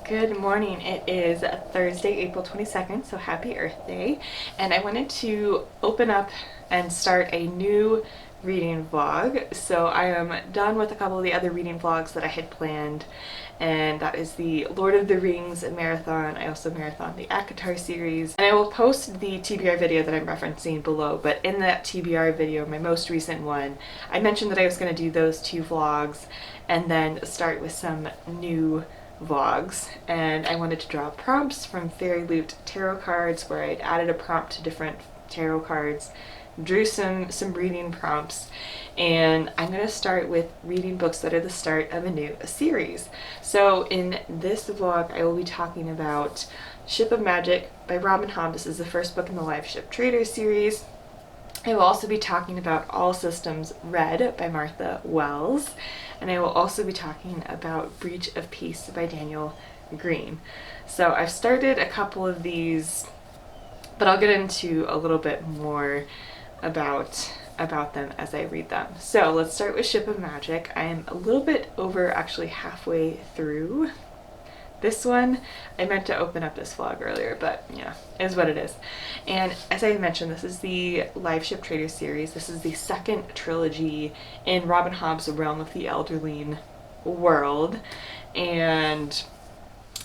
Good morning. It is Thursday, April 22nd, so happy Earth Day. And I wanted to open up and start a new reading vlog. So I am done with a couple of the other reading vlogs that I had planned, and that is the Lord of the Rings marathon. I also marathon the ACOTAR series, and I will post the TBR video that I'm referencing below. But in that TBR video, my most recent one, I mentioned that I was going to do those two vlogs and then start with some new vlogs, and I wanted to draw prompts from Fairy Loot tarot cards, where I'd added a prompt to different tarot cards, drew some reading prompts, and I'm going to start with reading books that are the start of a new series. So in this vlog I will be talking about Ship of Magic by Hobb. This is the first book in the Live Ship Trader series. I will also be talking about All Systems Red by Martha Wells, and I will also be talking about Breach of Peace by Daniel Green. So I've started a couple of these, but I'll get into a little bit more about them as I read them. So let's start with Ship of Magic. I am a little bit over, actually halfway through this one. I meant to open up this vlog earlier, but yeah, it is what it is. And as I mentioned, this is the Live Ship Trader series. This is the second trilogy in Hobb's Realm of the Elderling world. And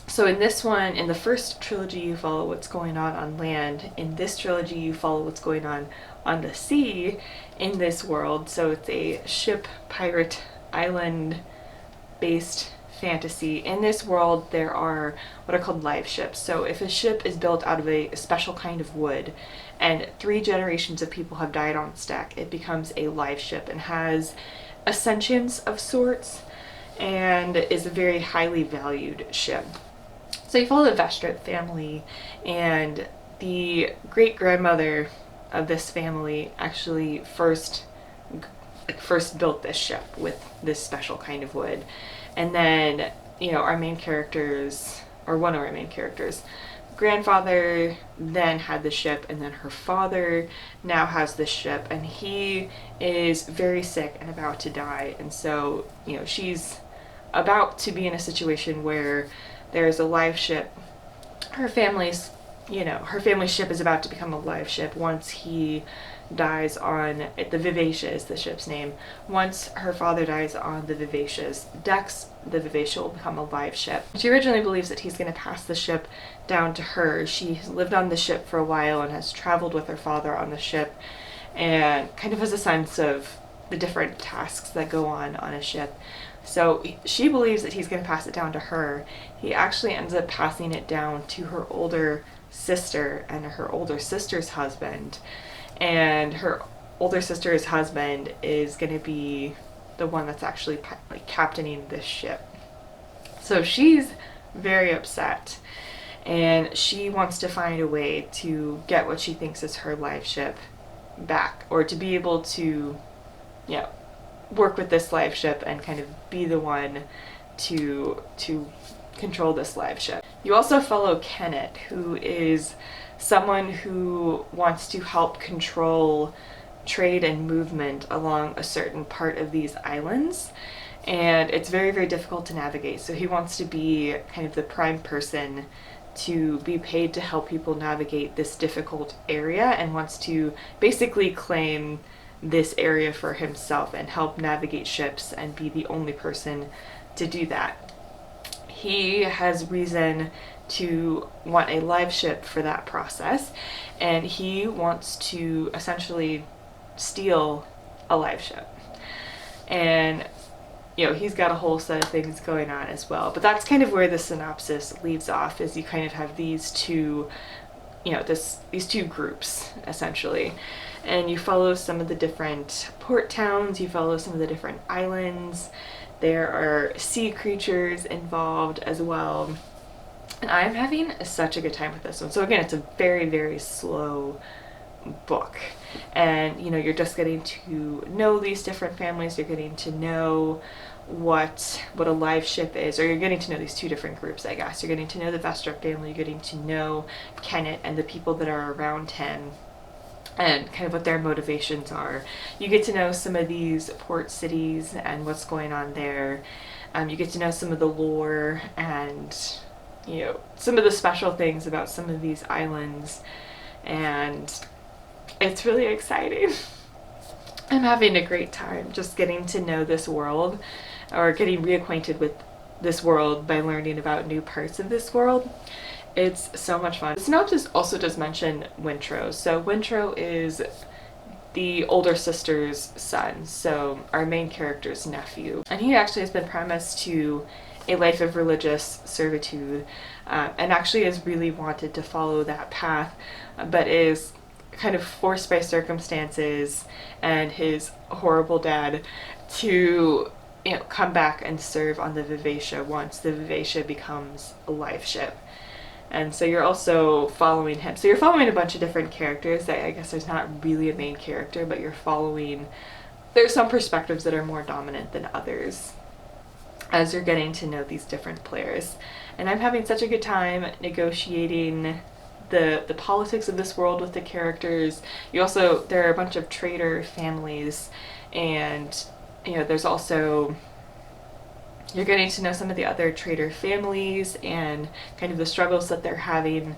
so in this one, in the first trilogy, you follow what's going on land. In this trilogy, you follow what's going on the sea in this world. So it's a ship, pirate, island based fantasy. In this world, there are what are called live ships. So if a ship is built out of a special kind of wood and 3 generations of people have died on its deck, it becomes a live ship and has a sentience of sorts and is a very highly valued ship. So you follow the Vestra family, and the great grandmother of this family actually first built this ship with this special kind of wood. And then, you know, our main characters, or one of our main characters, grandfather then had the ship, and then her father now has this ship, and he is very sick and about to die. And so, you know, she's about to be in a situation where there's a live ship. Her family's ship is about to become a live ship once he dies on the Vivacia is the ship's name. Once her father dies on the Vivacia's decks, the Vivacia will become a live ship. She originally believes that he's going to pass the ship down to her. She has lived on the ship for a while and has traveled with her father on the ship, and kind of has a sense of the different tasks that go on a ship. So she believes that he's going to pass it down to her. He actually ends up passing it down to her older sister and her older sister's husband. And her older sister's husband is going to be the one that's actually like captaining this ship. So she's very upset, and she wants to find a way to get what she thinks is her live ship back, or to be able to, you know, work with this live ship and kind of be the one to control this live ship. You also follow Kenneth, who is someone who wants to help control trade and movement along a certain part of these islands, and it's very, very difficult to navigate. So he wants to be kind of the prime person to be paid to help people navigate this difficult area, and wants to basically claim this area for himself and help navigate ships and be the only person to do that. He has reason to want a live ship for that process, and he wants to essentially steal a live ship. And, you know, he's got a whole set of things going on as well. But that's kind of where the synopsis leaves off, is you kind of have these two, you know, these two groups essentially. And you follow some of the different port towns, you follow some of the different islands. There are sea creatures involved as well. And I'm having such a good time with this one. So again, it's a very, very slow book. And, you know, you're just getting to know these different families. You're getting to know what a live ship is, or you're getting to know these two different groups, I guess. You're getting to know the Vestra family, you're getting to know Kenneth and the people that are around him, and kind of what their motivations are. You get to know some of these port cities and what's going on there. You get to know some of the lore and you know, some of the special things about some of these islands, and it's really exciting. I'm having a great time just getting to know this world, or getting reacquainted with this world by learning about new parts of this world. It's so much fun. The synopsis also does mention Wintrow. So Wintrow is the older sister's son, so our main character's nephew. And he actually has been promised to a life of religious servitude, and actually has really wanted to follow that path, but is kind of forced by circumstances and his horrible dad to, you know, come back and serve on the Vivacia once the Vivacia becomes a life ship. And so you're also following him. So you're following a bunch of different characters. I guess there's not really a main character, but you're following, there's some perspectives that are more dominant than others as you're getting to know these different players. And I'm having such a good time negotiating the politics of this world with the characters. There are a bunch of trader families, and you know, there's also, you're getting to know some of the other trader families and kind of the struggles that they're having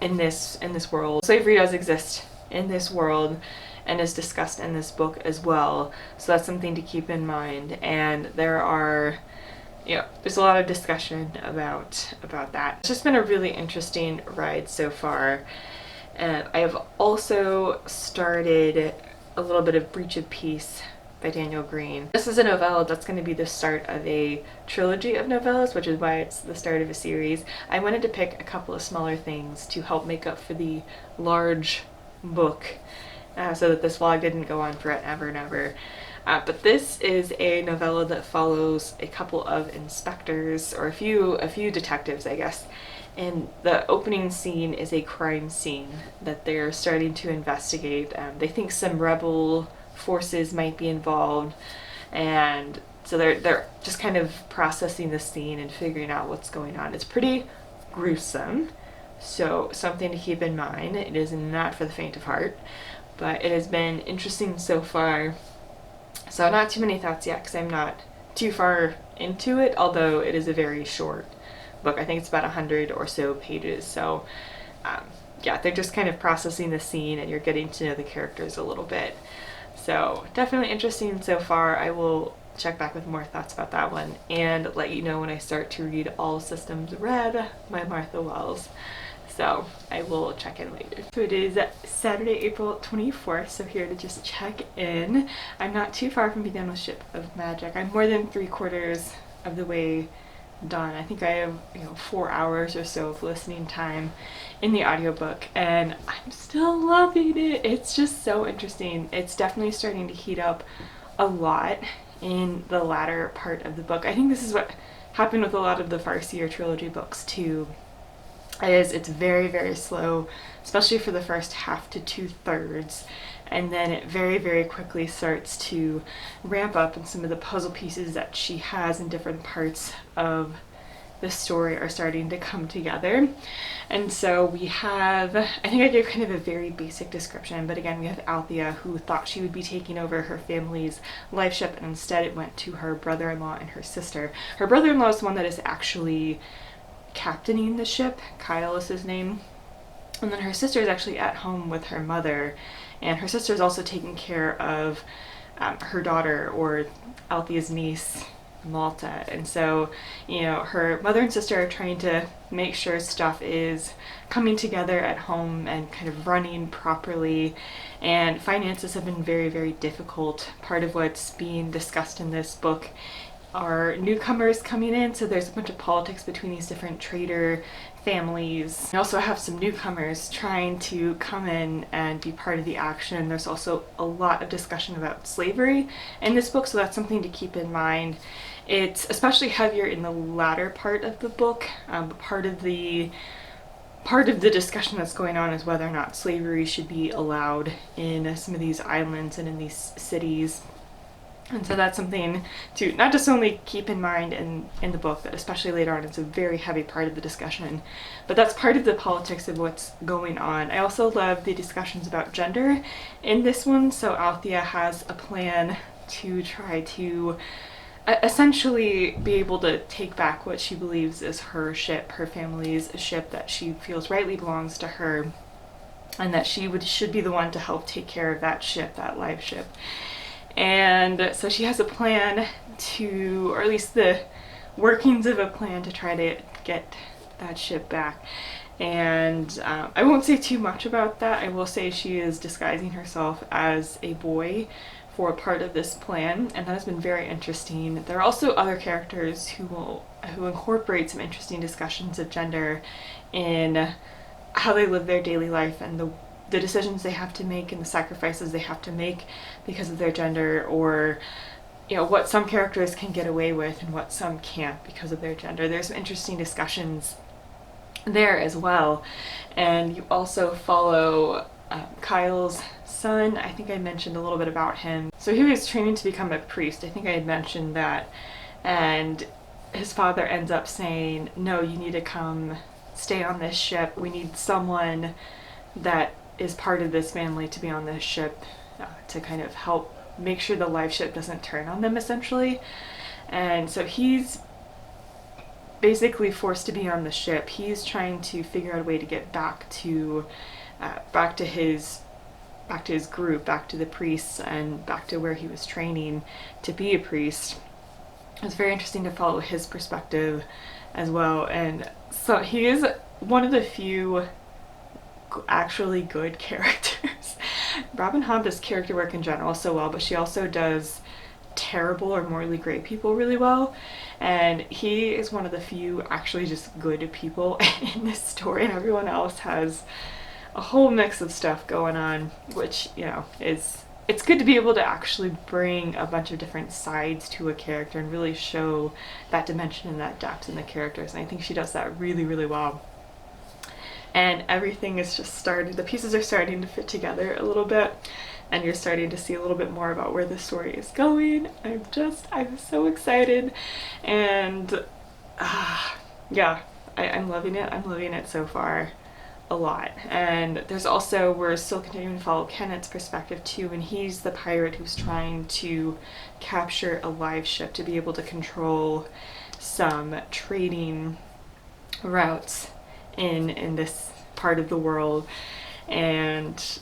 in this world. Slavery does exist in this world and is discussed in this book as well, so that's something to keep in mind. And there's a lot of discussion about that. It's just been a really interesting ride so far. I have also started a little bit of Breach of Peace by Daniel Green. This is a novella that's going to be the start of a trilogy of novellas, which is why it's the start of a series. I wanted to pick a couple of smaller things to help make up for the large book, so that this vlog didn't go on forever and ever. But this is a novella that follows a couple of inspectors, or a few detectives, I guess. And the opening scene is a crime scene that they're starting to investigate. They think some rebel forces might be involved, and so they're just kind of processing the scene and figuring out what's going on. It's pretty gruesome, so something to keep in mind. It is not for the faint of heart, but it has been interesting so far. So not too many thoughts yet, because I'm not too far into it, although it is a very short book. I think it's about 100 or so pages. So yeah, they're just kind of processing the scene, and you're getting to know the characters a little bit. So definitely interesting so far. I will check back with more thoughts about that one and let you know when I start to read All Systems Red by Martha Wells. So I will check in later. So it is Saturday, April 24th, so here to just check in. I'm not too far from being done with Ship of Magic. I'm more than 3/4 of the way done. I think I have 4 hours or so of listening time in the audiobook, and I'm still loving it. It's just so interesting. It's definitely starting to heat up a lot in the latter part of the book. I think this is what happened with a lot of the Farsi or trilogy books too. It's very, very slow, especially for the first half to 2/3, and then it very, very quickly starts to ramp up, and some of the puzzle pieces that she has in different parts of the story are starting to come together. And so we have, I think I gave kind of a very basic description, but again, we have Althea, who thought she would be taking over her family's life ship, and instead it went to her brother-in-law and her sister. Her brother-in-law is the one that is actually captaining the ship. Kyle is his name. And then her sister is actually at home with her mother, and her sister is also taking care of her daughter, or Althea's niece, Malta. And so, her mother and sister are trying to make sure stuff is coming together at home and kind of running properly, and finances have been very, very difficult. Part of what's being discussed in this book are newcomers coming in, so there's a bunch of politics between these different trader families. We also have some newcomers trying to come in and be part of the action. There's also a lot of discussion about slavery in this book, so that's something to keep in mind. It's especially heavier in the latter part of the book. Part of the discussion that's going on is whether or not slavery should be allowed in some of these islands and in these cities. And so that's something to not just only keep in mind in the book, but especially later on, it's a very heavy part of the discussion. But that's part of the politics of what's going on. I also love the discussions about gender in this one. So Althea has a plan to try to essentially be able to take back what she believes is her ship, her family's ship that she feels rightly belongs to her, and that she should be the one to help take care of that ship, that live ship. And so she has a plan to, or at least the workings of a plan to try to get that ship back. And I won't say too much about that. I will say she is disguising herself as a boy for part of this plan, and that has been very interesting. There are also other characters who incorporate some interesting discussions of gender in how they live their daily life, and the decisions they have to make and the sacrifices they have to make because of their gender, or what some characters can get away with and what some can't because of their gender. There's some interesting discussions there as well. And you also follow Kyle's son. I think I mentioned a little bit about him. So he was training to become a priest. I think I had mentioned that. And his father ends up saying, no, you need to come stay on this ship. We need someone that is part of this family to be on this ship to kind of help make sure the live ship doesn't turn on them, essentially. And so he's basically forced to be on the ship. He's trying to figure out a way to get back to his group, back to the priests, and back to where he was training to be a priest. It's very interesting to follow his perspective as well. And so he is one of the few actually good characters. Robin Hobb does character work in general so well, but she also does terrible or morally gray people really well, and he is one of the few actually just good people in this story, and everyone else has a whole mix of stuff going on, which it's good to be able to actually bring a bunch of different sides to a character and really show that dimension and that depth in the characters, and I think she does that really, really well. And everything is just the pieces are starting to fit together a little bit, and you're starting to see a little bit more about where the story is going. I'm so excited, and yeah, I'm loving it. I'm loving it so far a lot. And we're still continuing to follow Kenneth's perspective too, and he's the pirate who's trying to capture a live ship to be able to control some trading routes in this part of the world. And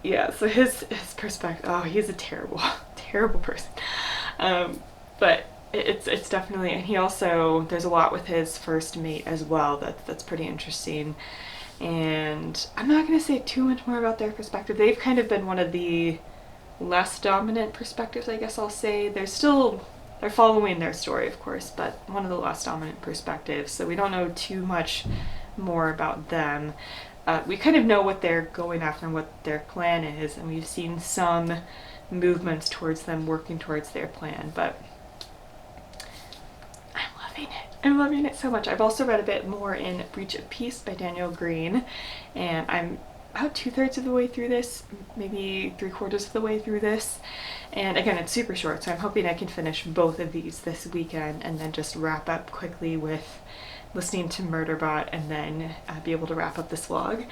yeah, so his perspective, he's a terrible terrible person, but it's definitely, and he also, there's a lot with his first mate as well that's pretty interesting. And I'm not going to say too much more about their perspective. They've kind of been one of the less dominant perspectives, I guess I'll say. They're following their story, of course, but one of the less dominant perspectives, so we don't know too much more about them. We kind of know what they're going after and what their plan is, and we've seen some movements towards them working towards their plan, but I'm loving it. I'm loving it so much. I've also read a bit more in Breach of Peace by Daniel Green, and I'm about 2/3 of the way through this, maybe 3/4 of the way through this. And again, it's super short, so I'm hoping I can finish both of these this weekend and then just wrap up quickly with listening to Murderbot, and then be able to wrap up this vlog.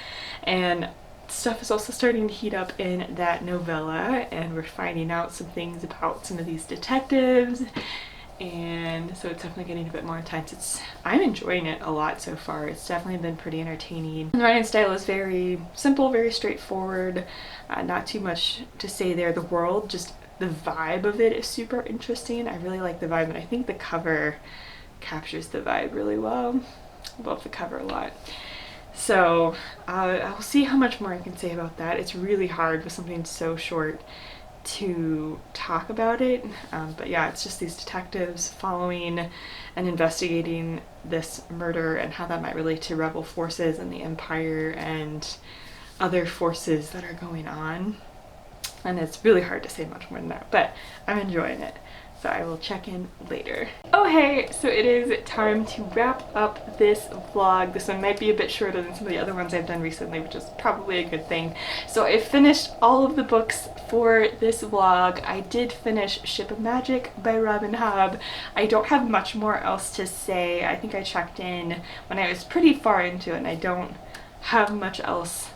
And stuff is also starting to heat up in that novella, and we're finding out some things about some of these detectives, and so it's definitely getting a bit more intense. I'm enjoying it a lot so far. It's definitely been pretty entertaining. The writing style is very simple, very straightforward, not too much to say there. The world, just the vibe of it is super interesting. I really like the vibe, and I think the cover captures the vibe really well. I love the cover a lot. So I'll see how much more I can say about that. It's really hard with something so short to talk about it, but yeah, it's just these detectives following and investigating this murder and how that might relate to rebel forces and the Empire and other forces that are going on. And it's really hard to say much more than that, but I'm enjoying it. So I will check in later. Oh hey, so it is time to wrap up this vlog. This one might be a bit shorter than some of the other ones I've done recently, which is probably a good thing. So I finished all of the books for this vlog. I did finish Ship of Magic by Robin Hobb. I don't have much more else to say. I think I checked in when I was pretty far into it, and I don't have much else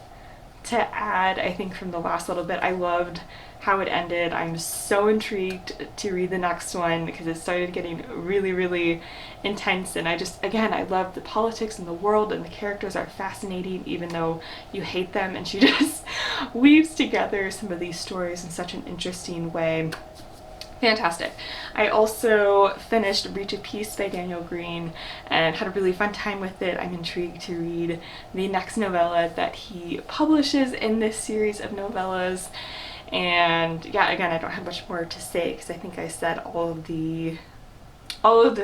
to add. I think from the last little bit, I loved how it ended. I'm so intrigued to read the next one because it started getting really, really intense, and again, I love the politics in the world, and the characters are fascinating even though you hate them, and she just weaves together some of these stories in such an interesting way. Fantastic. I also finished Reach of Peace by Daniel Green and had a really fun time with it. I'm intrigued to read the next novella that he publishes in this series of novellas. And yeah, again, I don't have much more to say because I think I said all of the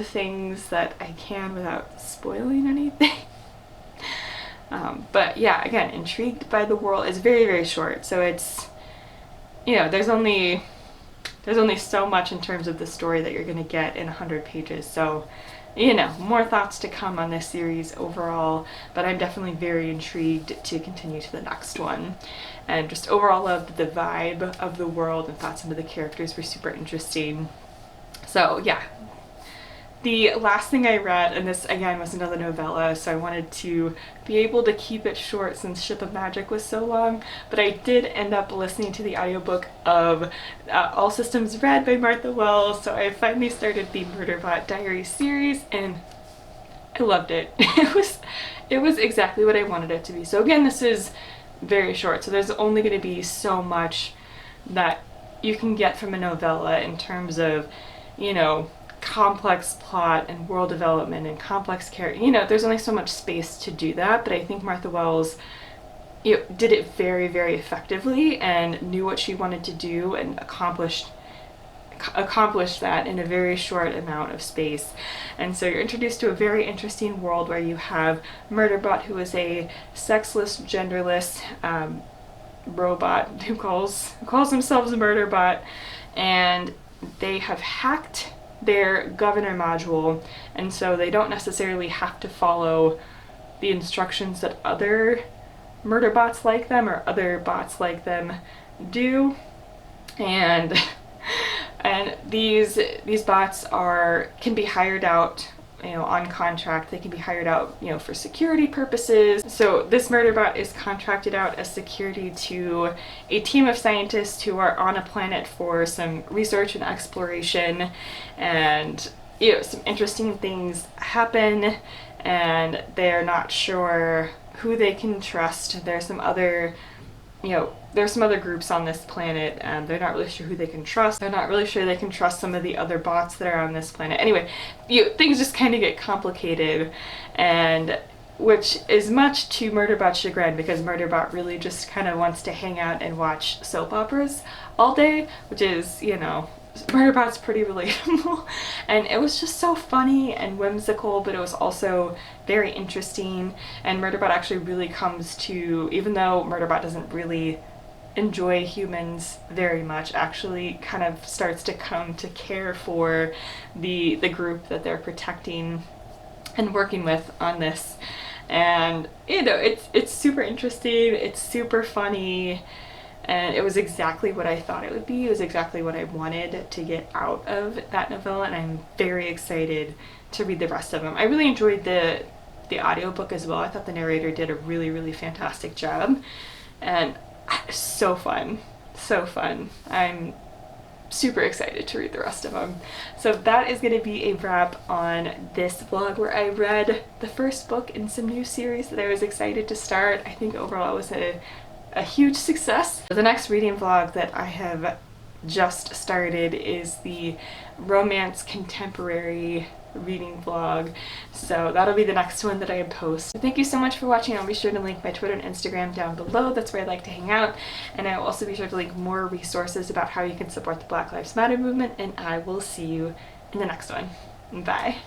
things that I can without spoiling anything. But yeah, again, intrigued by the world. It's very, very short, so it's, you know, there's only so much in terms of the story that you're going to get in 100 pages. So, you know, more thoughts to come on this series overall, but I'm definitely very intrigued to continue to the next one. And just overall loved the vibe of the world and thought some of the characters were super interesting. So yeah. The last thing I read, and this again was another novella, so I wanted to be able to keep it short since Ship of Magic was so long, but I did end up listening to the audiobook of All Systems Red by Martha Wells, so I finally started the Murderbot Diaries series, and I loved it. It was exactly what I wanted it to be. So again, this is very short, so there's only going to be so much that you can get from a novella in terms of, you know, complex plot and world development and complex character. You know, there's only so much space to do that, but I think Martha Wells, you know, did it very, very effectively and knew what she wanted to do and accomplished that in a very short amount of space. And so you're introduced to a very interesting world where you have Murderbot, who is a sexless, genderless robot who calls themselves a Murderbot, and they have hacked their governor module, and so they don't necessarily have to follow the instructions that other murder bots like them or other bots like them do. And these bots can be hired out, you know, on contract. They can be hired out, you know, for security purposes. So this Murderbot is contracted out as security to a team of scientists who are on a planet for some research and exploration, and, you know, some interesting things happen, and they're not sure who they can trust. There's some other groups on this planet, and they're not really sure who they can trust. They're not really sure they can trust some of the other bots that are on this planet. Anyway, things just kind of get complicated, and which is much to Murderbot's chagrin, because Murderbot really just kind of wants to hang out and watch soap operas all day, which is, you know, Murderbot's pretty relatable. And it was just so funny and whimsical, but it was also very interesting. And Murderbot actually really comes to, even though Murderbot doesn't really enjoy humans very much, actually kind of starts to come to care for the group that they're protecting and working with on this. And, you know, it's super interesting, it's super funny, and it was exactly what I thought it would be. It was exactly what I wanted to get out of that novella, and I'm very excited to read the rest of them. I really enjoyed the audiobook as well. I thought the narrator did a really, really fantastic job, and so fun, so fun. I'm super excited to read the rest of them. So that is going to be a wrap on this vlog where I read the first book in some new series that I was excited to start. I think overall it was a huge success. The next reading vlog that I have just started is the romance contemporary reading vlog, so that'll be the next one that I post. Thank you so much for watching. I'll be sure to link my Twitter and Instagram down below. That's where I like to hang out, and I will also be sure to link more resources about how you can support the Black Lives Matter movement, and I will see you in the next one. Bye.